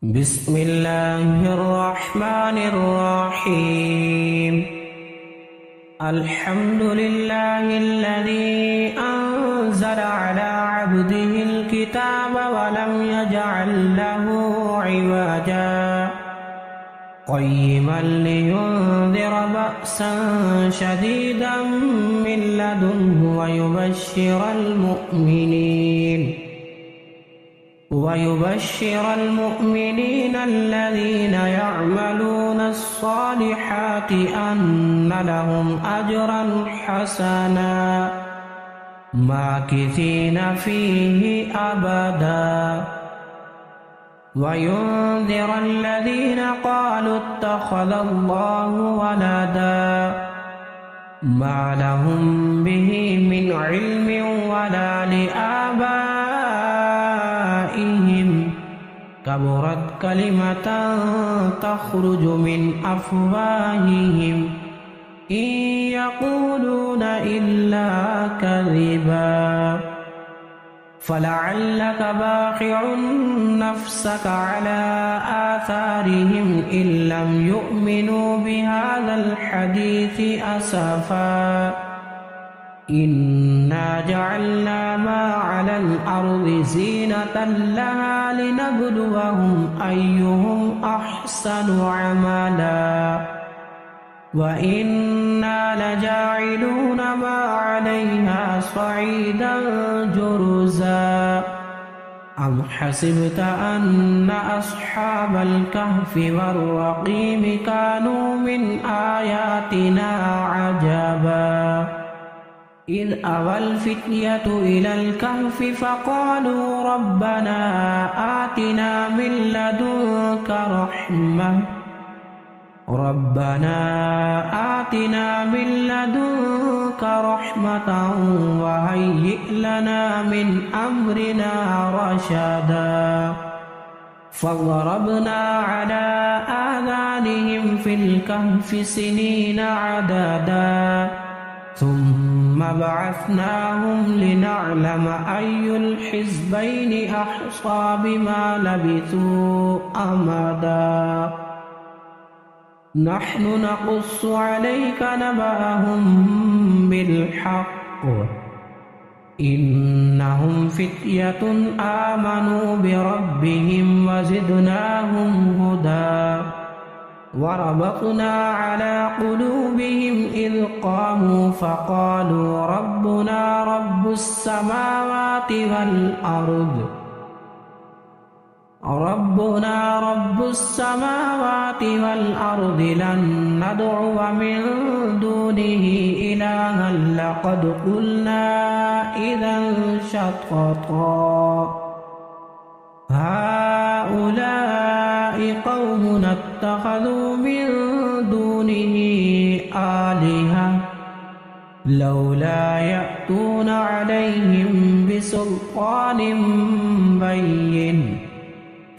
بسم الله الرحمن الرحيم. الحمد لله الذي أنزل على عبده الكتاب ولم يجعل له عوجا قيما لينذر بأسا شديدا من لدنه ويبشر المؤمنين الذين يعملون الصالحات أن لهم أجرا حسنا ماكثين فيه أبدا وينذر الذين قالوا اتخذ الله ولدا ما لهم به من علم ولا لآبائهم كبرت كلمة تخرج من أفواههم إن يقولون إلا كذبا فلعلك باخع نفسك على آثارهم إن لم يؤمنوا بهذا الحديث أسفا إنا جعلنا ما على الأرض زينة لها لنبلوهم أيهم أحسن عملا وإنا لجاعلون ما عليها صعيدا جرزا أم حسبت أن أصحاب الكهف والرقيم كانوا من آياتنا عجبا إذ أوى الفتية إلى الكهف فقالوا ربنا آتنا من لدنك رحمة وهيئ لنا من أمرنا رشدا فضربنا على آذانهم في الكهف سنين عددا ثم بعثناهم لنعلم أي الحزبين أحصى بما لبثوا أمدا نحن نقص عليك نبأهم بالحق إنهم فتية آمنوا بربهم وزدناهم هدى وربطنا على قلوبهم إذ قاموا فقالوا ربنا رب السماوات والأرض لن ندعو من دونه إلها لقد قلنا إذا شططا هؤلاء قومنا اتخذوا من دونه آلهة لولا يأتون عليهم بسلطان بين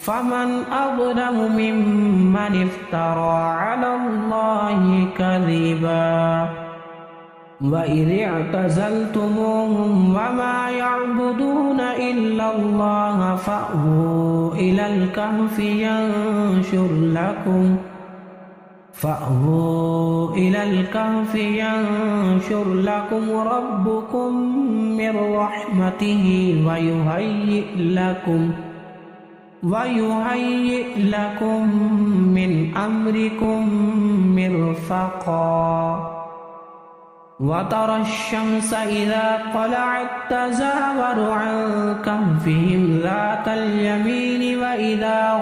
فمن أظلم ممن افترى على الله كذبا وإذ اعتزلتموهم وما يعبدون إلا الله فأووا إلى الكهف ينشر لكم ربكم من رحمته ويهيئ لكم من أمركم مرفقا وترى الشمس إذا طلعت تزاور عن كهفهم ذات اليمين وإذا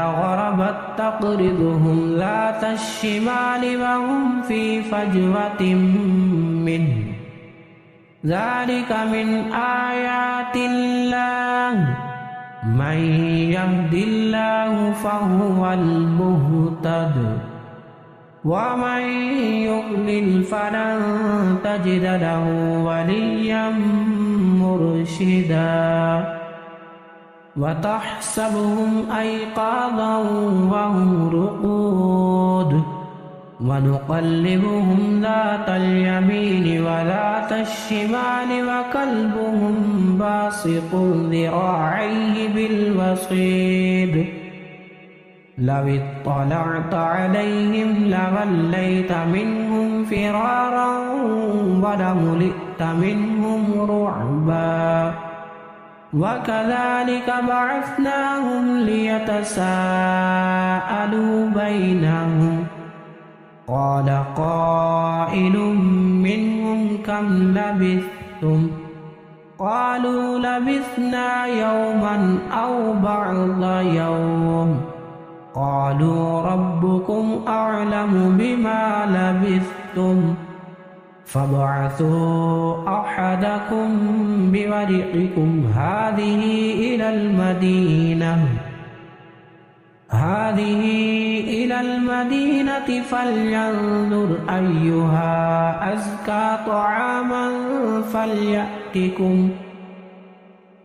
غربت تقرضهم ذات الشمال وهم في فجوة منه ذلك من آيات الله من يهد الله فهو المهتد ومن يضلل فلن تجد له وليا مرشدا وتحسبهم أيقاظا وهم رقود ونقلبهم ذات اليمين وذات الشمال وكلبهم باسط ذراعيه بالوصيد لو اطلعت عليهم لوليت منهم فرارا ولملئت منهم رعبا وكذلك بعثناهم ليتساءلوا بينهم قال قائل منهم كم لبثتم قالوا لبثنا يوما أو بعض يوم قالوا ربكم أعلم بما لبثتم فابعثوا أحدكم بورقكم هذه إلى المدينة فلينظر أيها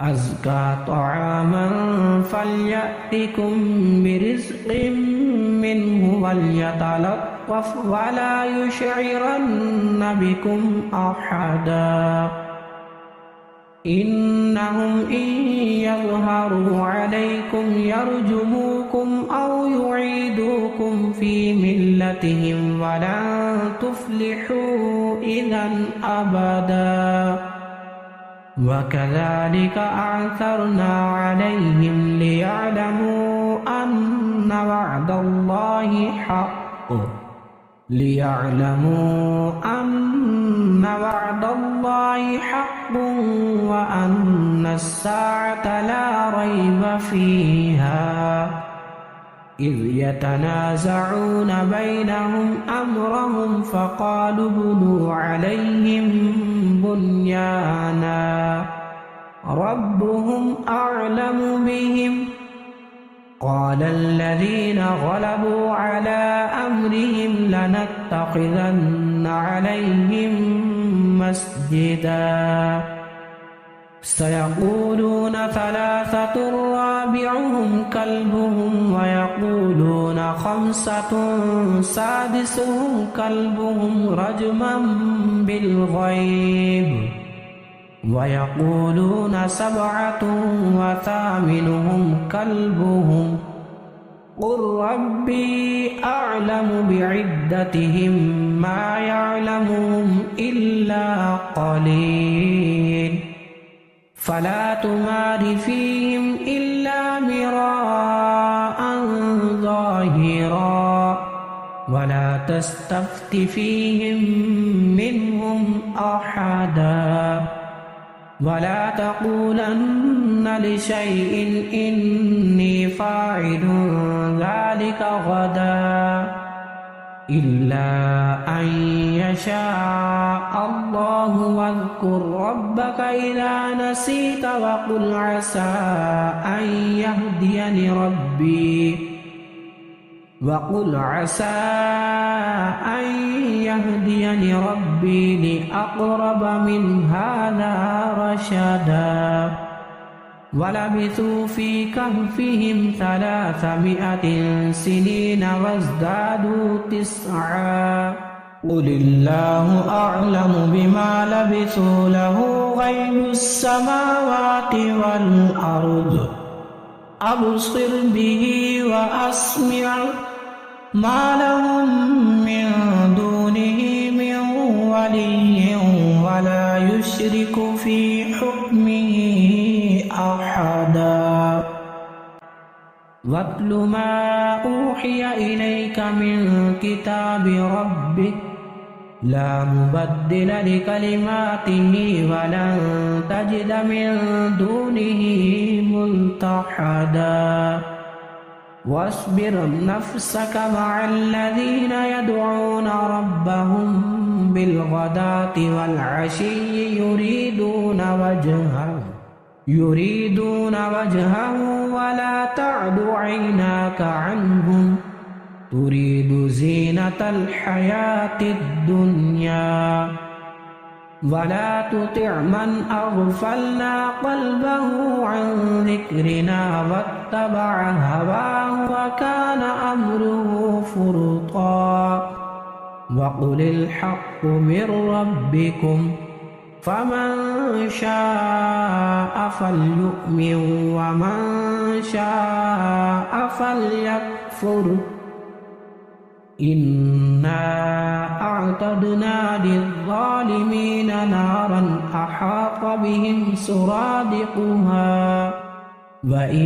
أزكى طعاما فليأتكم برزق منه وليتلطف ولا يشعرن بكم أحدا إنهم إن يظهروا عليكم يرجموكم أو يعيدوكم في ملتهم ولن تفلحوا إذا أبدا وكذلك أعثرنا عليهم ليعلموا أن وعد الله حق وأن الساعة لا ريب فيها إذ يتنازعون بينهم أمرهم فقالوا ابنوا عليهم بنيانا ربهم أعلم بهم قال الذين غلبوا على أمرهم لنتخذن عليهم مسجدا سيقولون ثلاثة رابعهم كلبهم ويقولون خمسة سادسهم كلبهم رجما بالغيب ويقولون سبعة وثامنهم كلبهم قل ربي أعلم بعدتهم ما يعلمهم إلا قليل فلا تمار فيهم إلا مراء ظاهرا ولا تستفت فيهم منهم أحدا ولا تقولن لشيء إني فاعل ذلك غدا إلا أن يشاء الله واذكر ربك إذا نسيت وقل عسى أن يهديني ربي لأقرب من هذا رشدا ولبثوا في كهفهم 300 سنين وازدادوا 9 قل الله أعلم بما لبثوا له غيب السماوات والأرض أبصر به وأسمع ما لهم من دونه من ولي ولا يشرك في حكمه أحدا واتل ما أوحي إليك من كتاب ربك لا مبدل لكلماته ولن تجد من دونه ملتحدا واصبر نفسك مع الذين يدعون ربهم بالغداة والعشي يريدون وجهه ولا تعد عيناك عنهم تريد زينة الحياة الدنيا ولا تطع من أغفلنا قلبه عن ذكرنا واتبع هواه وكان أمره فرطا وقل الحق من ربكم فمن شاء فليؤمن ومن شاء فليكفر إنا أعتدنا للظالمين نارا أحاط بهم سرادقها وإن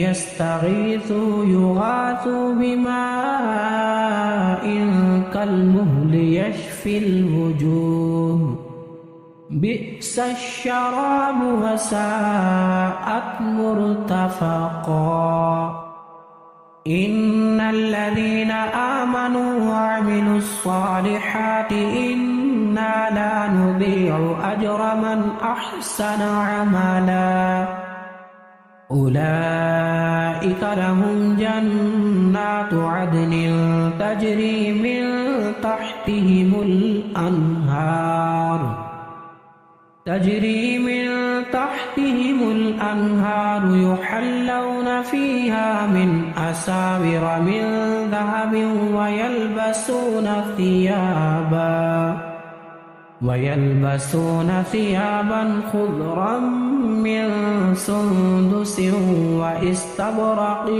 يستغيثوا يغاثوا بماء كالمهل يشفي الوجوه بئس الشراب وساءت مرتفقا إن الذين آمنوا وعملوا الصالحات إنا لا نضيع أجر من أحسن عملا أولئك لهم جنات عدن تجري من تحتهم الأنهار يحلون فيها من أساور من ذهب ويلبسون ثيابا خضرا من سندس واستبرق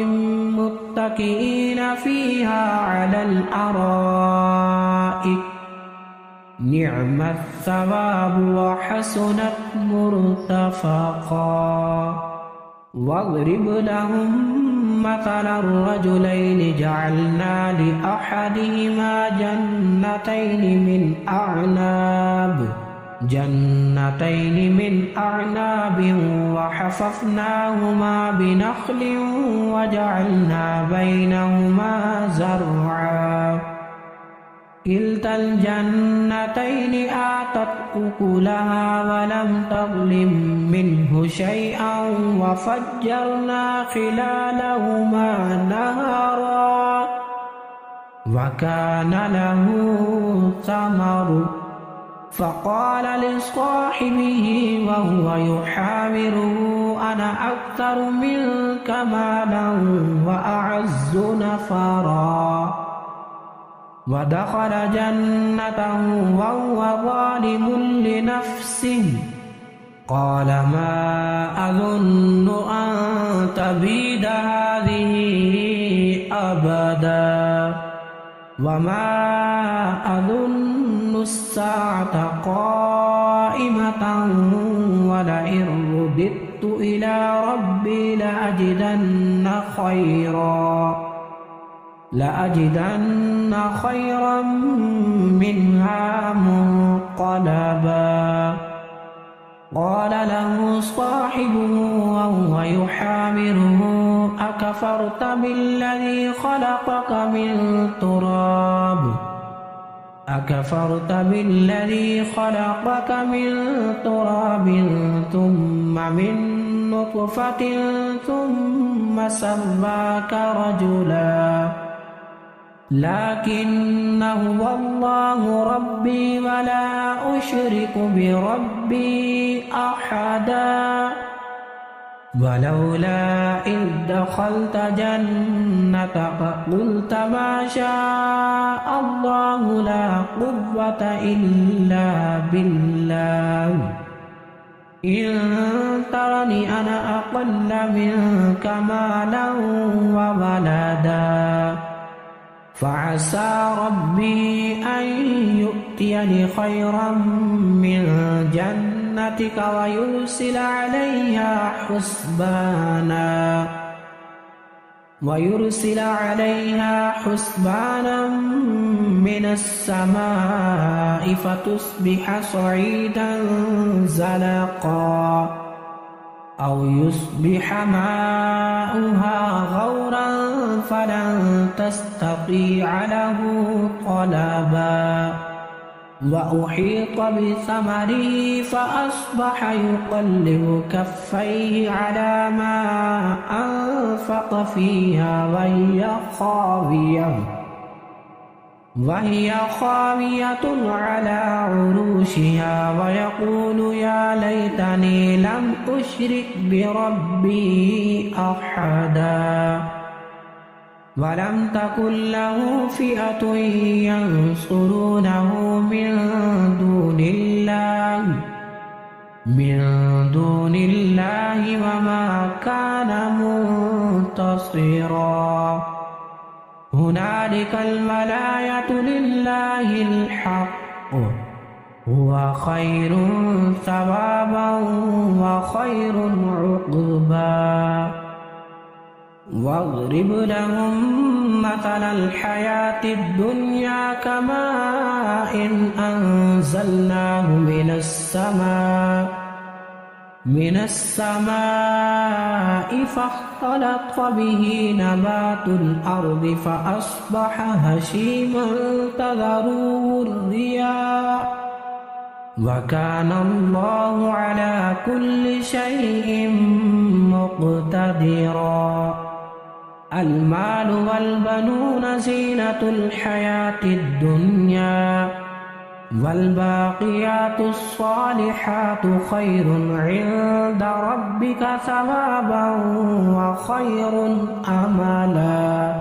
متكئين فيها على الأرائك نعم الثواب وحسنت مرتفقا واضرب لهم مثلا الرجلين جعلنا لأحدهما جنتين من أعناب وحففناهما بنخل وجعلنا بينهما زرعا كلتا الجنتين آتت أكلها ولم تظلم منه شيئا وفجرنا خلالهما نهرا وكان له ثمر فقال لصاحبه وهو يحاوره أنا أكثر منك مالا وأعز نفرا ودخل جنته وهو ظالم لنفسه قال ما أظن أن تبيد هذه أبدا وما أظن الساعة قائمة ولئن رددت إلى ربي لأجدن خيرا منها منقلبا قال له صاحبه وهو يحاوره أكفرت بالذي خلقك من تراب ثم من نطفة ثم سواك رجلا لكن هو الله ربي ولا أشرك بربي أحدا ولولا إذ دخلت جنتك قلت ما شاء الله لا قوة إلا بالله إن ترني أنا أقل منك مالا وولدا فعسى ربي أن يؤتيني خيرا من جنتك ويرسل عليها حسبانا من السماء فتصبح صعيدا زلقا أو يصبح ماؤها غورا فلن تستطيع له طلبا وأحيط بثمره فأصبح يقلب كفيه على ما أنفق فيها وهي خاوية على عروشها ويقول يا ليتني لم أشرك بربي أحدا ولم تكن له فئة ينصرونه من دون الله وما كان منتصرا هنالك الولاية لله الحق هو خير ثوابا وخير عقبا واضرب لهم مثل الحياة الدنيا كماء أنزلناه من السماء فاختلط به نبات الأرض فأصبح هشيما تذروه الرياح وكان الله على كل شيء مقتدرا المال والبنون زينة الحياة الدنيا والباقيات الصالحات خير عند ربك ثوابا وخير أملا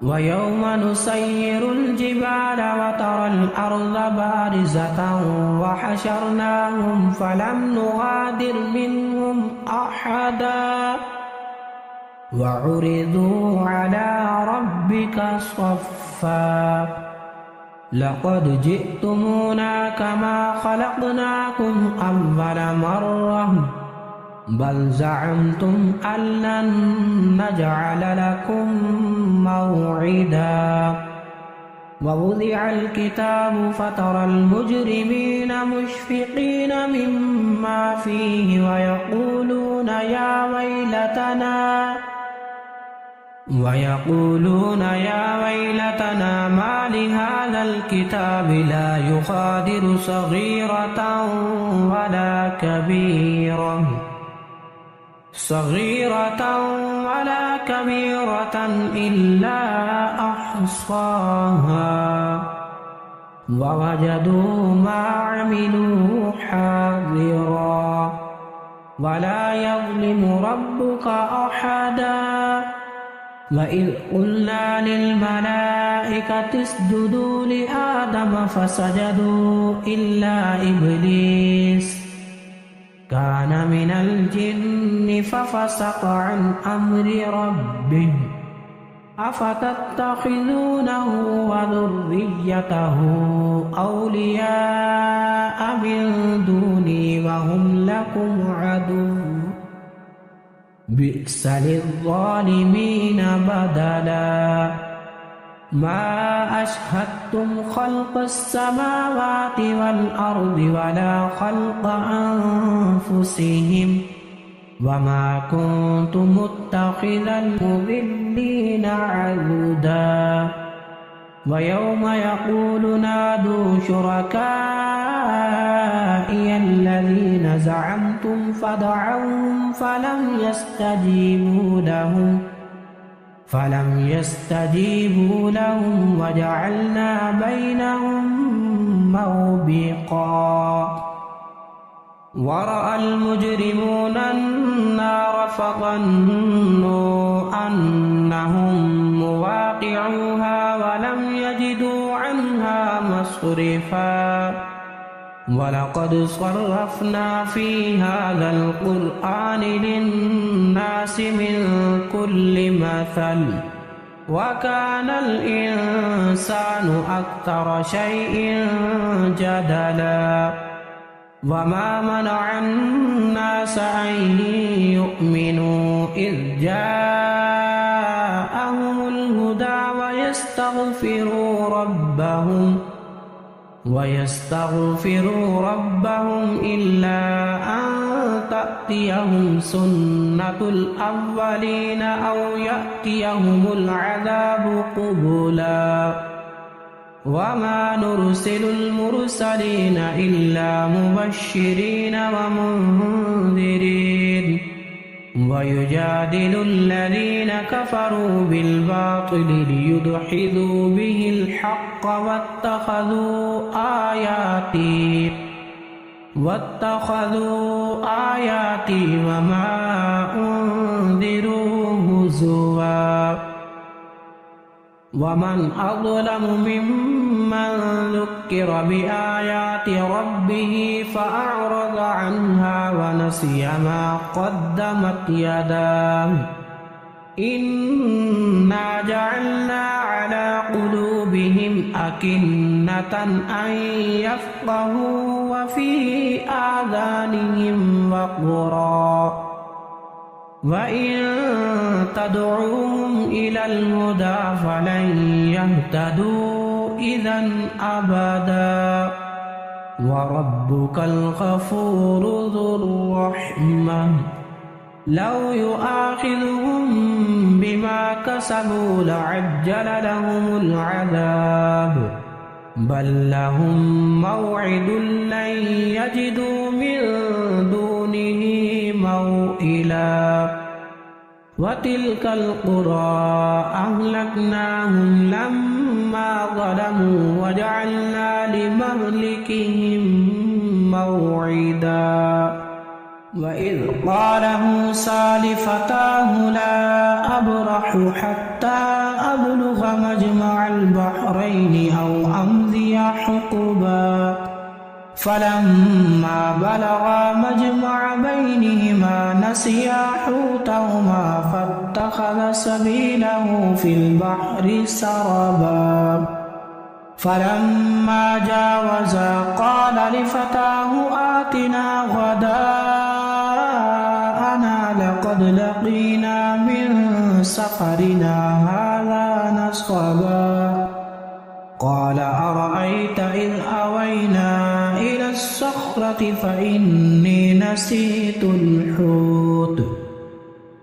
ويوم نسير الجبال وترى الأرض بارزة وحشرناهم فلم نغادر منهم أحدا وعرضوا على ربك صفا لقد جئتمونا كما خلقناكم أول مرة بل زعمتم أن لن نجعل لكم موعدا ووضع الكتاب فترى المجرمين مشفقين مما فيه ويقولون يا ويلتنا ما لهذا الكتاب لا يغادر صغيرة ولا كبيرة إلا أحصاها ووجدوا ما عملوا حاضرا ولا يظلم ربك أحدا وإذ قلنا للملائكة اسجدوا لآدم فسجدوا إلا إبليس كان من الجن ففسق عن أمر ربه أفتتخذونه وذريته أولياء من دوني وهم لكم عدو بئس للظالمين بدلا ما أشهدتم خلق السماوات والأرض ولا خلق أنفسهم وما كنت متخذ المضلين عضدا ويوم يقول نادوا شركائي الذين زعمتم فدعوهم فلم يستجيبوا لهم وجعلنا بينهم موبقا ورأى المجرمون النار فظنوا أنهم مواقعوها ولم يجدوا عنها مصرفا ولقد صرفنا في هذا القرآن للناس من كل مثل وكان الإنسان أكثر شيء جدلا وما منع الناس أن يؤمنوا إذ جاءهم الهدى ويستغفروا ربهم إلا أن تأتيهم سنة الأولين أو يأتيهم العذاب قبلا وما نرسل المرسلين إلا مبشرين ومنذرين ويجادل الذين كفروا بالباطل ليدحضوا به الحق واتخذوا آياتي وما أنذروا هزوا ومن أظلم ممن ذكر بآيات ربه فأعرض عنها ونسي ما قدمت يداه إنا جعلنا على قلوبهم أكنة أن يفقهوا وفي آذانهم وقرا وإن تدعوهم إلى الهدى فلن يهتدوا إذا أبدا وربك الغفور ذو الرحمة لو يؤاخذهم بما كسبوا لعجل لهم العذاب بل لهم موعد لن يجدوا من دونه موئلا وتلك القرى أهلكناهم لما ظلموا وجعلنا لمهلكهم موعدا وإذ قال موسى لفتاه لا أبرح حتى أبلغ مجمع البحرين أو أمضي حقبا فلما بلغا مجمع بينهما نسيا حوتهما فاتخذ سبيله في البحر سربا فلما جاوزا قال لفتاه آتنا غداءنا لقد لقينا من سفرنا هذا نصبا قال أرأيت إذ أوينا إلى الصخرة فإني نسيت الحوت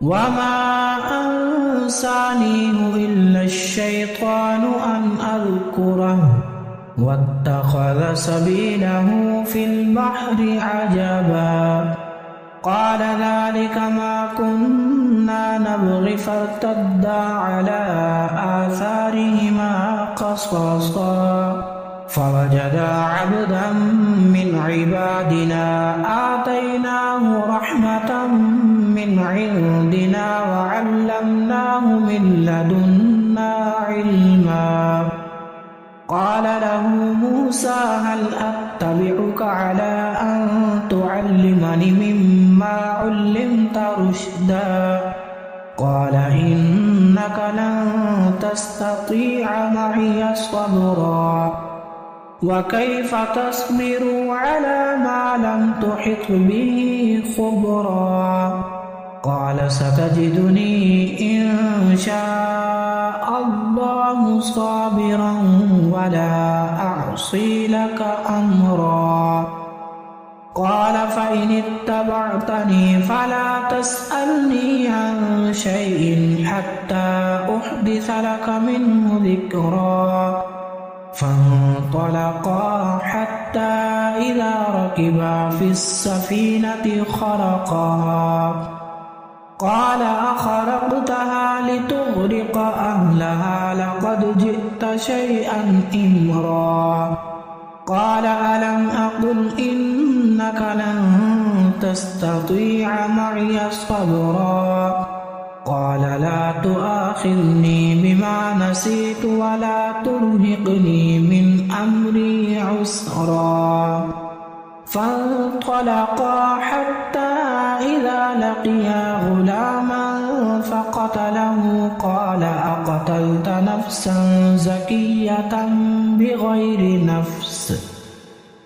وما أنسانيه إلا الشيطان أن أذكره واتخذ سبيله في البحر عجبا قال ذلك ما كنا نبغي فارتدا على آثارهما قصصا فوجدا عبدا من عبادنا آتيناه رحمة من عندنا وعلمناه من لدنا علما قال له موسى هل أتبعك على أن تعلمني مما علمت رشدا قال إنك لن تستطيع معي صبرا وكيف تصبر على ما لم تحط به خبرا قال ستجدني إن شاء الله صابرا ولا أعصي لك أمرا قال فإن اتبعتني فلا تسألني عن شيء حتى أحدث لك منه ذكرا فانطلقا حتى إذا ركبا في السفينة خرقها قال أخرقتها لتغرق أهلها لقد جئت شيئا إمرا قال ألم أقل إنك لن تستطيع معي صبرا قال لا تؤاخذني بما نسيت ولا ترهقني من أمري عسرا فانطلقا حتى إذا لقيا غلاما فقتله قال أقتلت نفسا زكية بغير نفس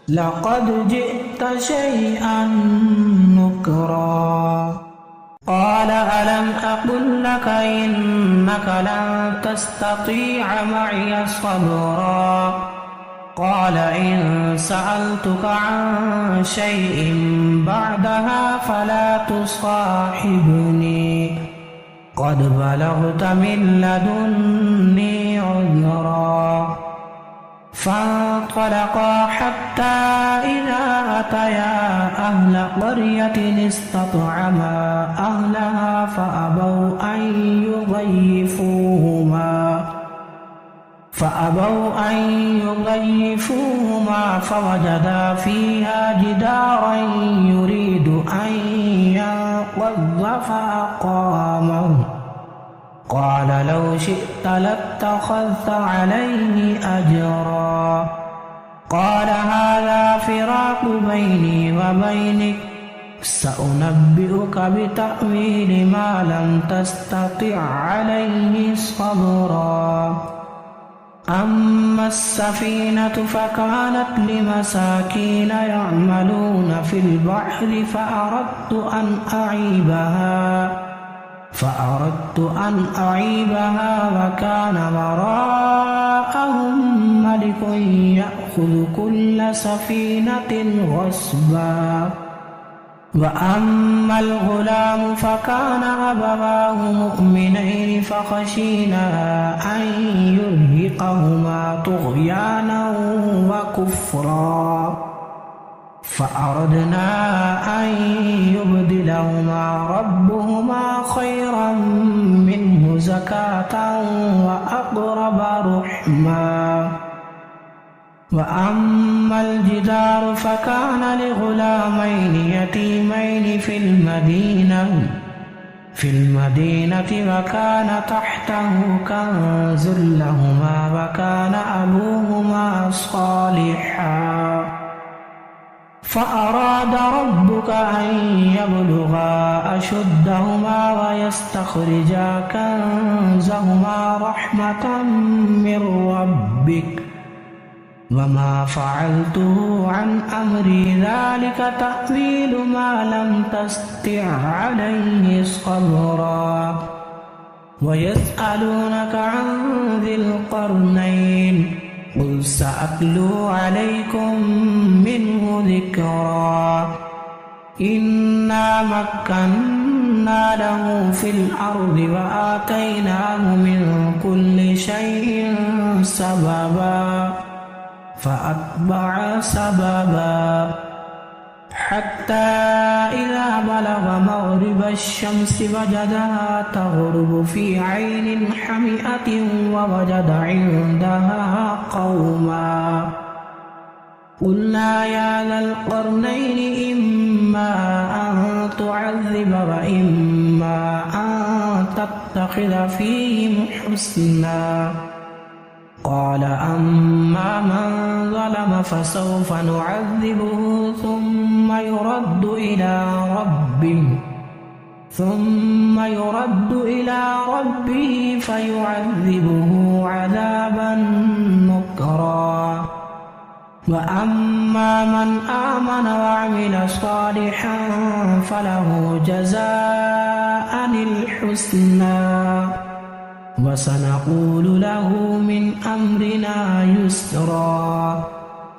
لقد جئت شيئا نكرا قال ألم أقل لك إنك لن تستطيع معي صبرا قال إن سألتك عن شيء بعدها فلا تصاحبني قد بلغت من لدني عذرا فانطلقا حتى إذا أتيا أهل قرية استطعما أهلها فأبوا أن يضيفوهما فوجدا فيها جدارا يريد أن ينقض فأقامه قال لو شئت لاتخذت عليه أجرا قال هذا فراق بيني وبينك سأنبئك بتأويل ما لم تستطع عليه صبرا أما السفينة فكانت لمساكين يعملون في البحر فأردت أن أعيبها وكان وراءهم ملك يأخذ كل سفينة غصبا وأما الغلام فكان أبواه مؤمنين فخشينا أن يرهقهما طغيانا وكفرا فأردنا أن يبدلهما ربهما خيرا منه زكاة وأقرب رحما وأما الجدار فكان لغلامين يتيمين في المدينة وكان تحته كنز لهما وكان أبوهما صالحا فأراد ربك أن يبلغا أشدهما ويستخرجا كنزهما رحمة من ربك وما فعلته عن أمري ذلك تأويل ما لم تستطع عليه صبرا ويسألونك عن ذي القرنين قل سأتلو عليكم منه ذكرا إنا مكنا له في الأرض وآتيناه من كل شيء سببا فأتبع سببا حتى إذا بلغ مغرب الشمس وجدها تغرب في عين حمئة ووجد عندها قوما قلنا يا ذا القرنين إما أن تعذب وإما أن تتخذ فيهم حسنا قال أما من ظلم فسوف نعذبه ثم يرد إلى ربه فيعذبه عذابا نكرا وأما من آمن وعمل صالحا فله جزاء الحسنى وسنقول له من أمرنا يسرا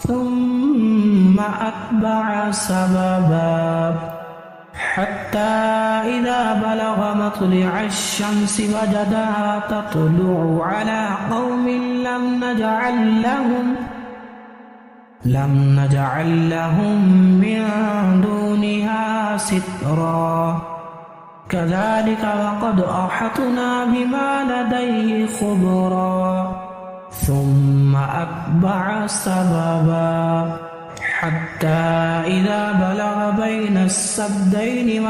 ثم أتبع سببا حتى إذا بلغ مطلع الشمس وجدها تطلع على قوم لم نجعل لهم من دونها سترا كذلك وقد أحطنا بما لديه خبرا ثم أتبع سببا حتى إذا بلغ بين السدين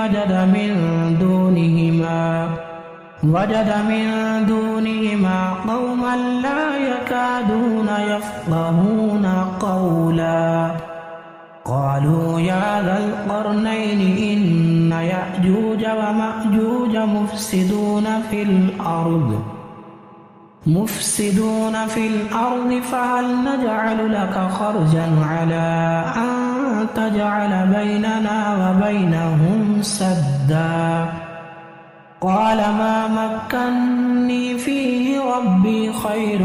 وجد من دونهما قوما لا يكادون يفقهون قولا قالوا يا ذا القرنين إن يأجوج ومأجوج مفسدون في الأرض فهل نجعل لك خرجا على أن تجعل بيننا وبينهم سدا قال ما مكني فيه ربي خير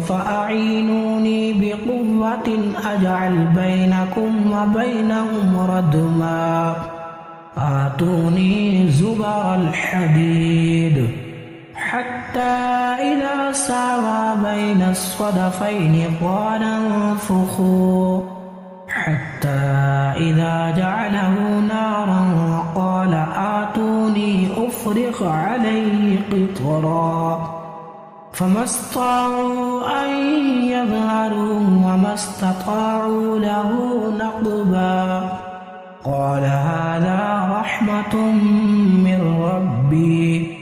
فأعينوني بقوة أجعل بينكم وبينهم ردما آتوني زبر الحديد حتى إذا ساوى بين الصدفين قال انفخوا حتى إذا جعله نارا قال آتوني أفرغ عليه قطرا فما استطاعوا أن يظهروا وما استطاعوا له نقبا قال هذا رحمة من ربي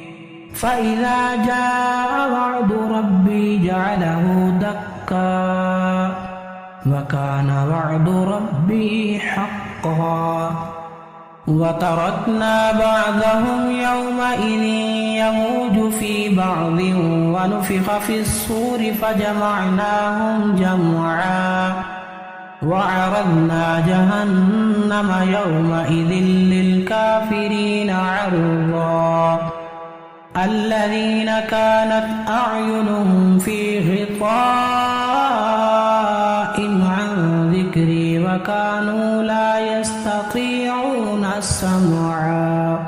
فإذا جاء وعد ربي جعله دكا وكان وعد ربي حقا وتركنا بعضهم يومئذ يموج في بعض ونفخ في الصور فجمعناهم جمعا وعرضنا جهنم يومئذ للكافرين عرضا الذين كانت أعينهم في غطاء عن ذكري وكانوا لا يستطيعون سمعا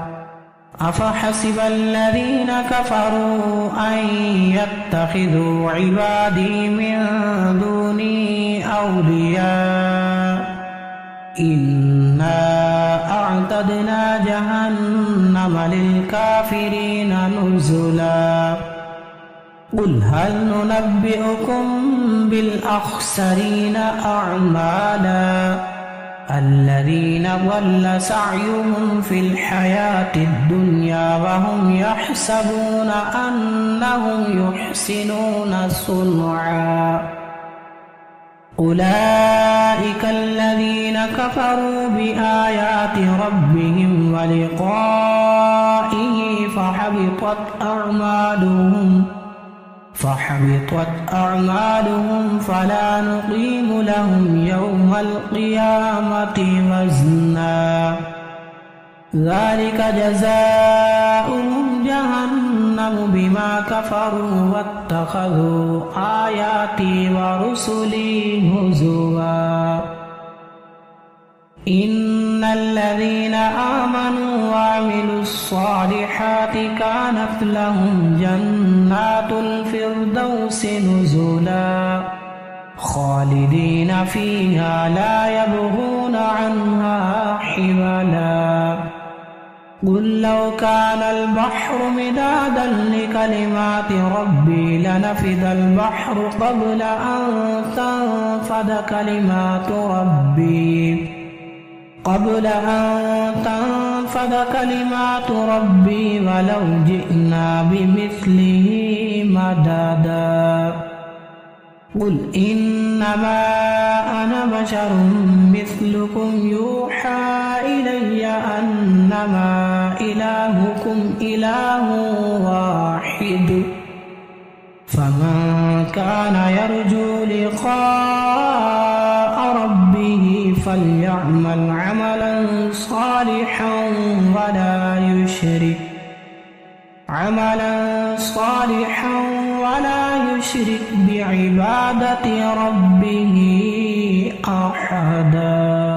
أفحسب الذين كفروا أن يتخذوا عبادي من دوني أولياء إنا أعتدنا جهنم للكافرين نزلا قل هل ننبئكم بالأخسرين أعمالا الذين ضل سعيهم في الحياة الدنيا وهم يحسبون أنهم يحسنون صنعا أولئك الذين كفروا بآيات ربهم ولقائه فحبطت أعمالهم فلا نقيم لهم يوم القيامة وزنا ذلك جزاؤهم جهنم بما كفروا واتخذوا آياتي ورسلي هزوا إن الذين آمنوا وعملوا الصالحات كانت لهم جنات الفردوس نزلا خالدين فيها لا يبغون عنها حولا قل لو كان البحر مدادا لكلمات ربي لنفد البحر قبل أن تنفد كلمات ربي ولو جئنا بمثله مددا قل إنما أنا بشر مثلكم يوحى إلي أنما إلهكم إله واحد فمن كان يرجو لقاء ربه فليعمل عملا صالحا ولا يشرك بعبادة ربه أحدا.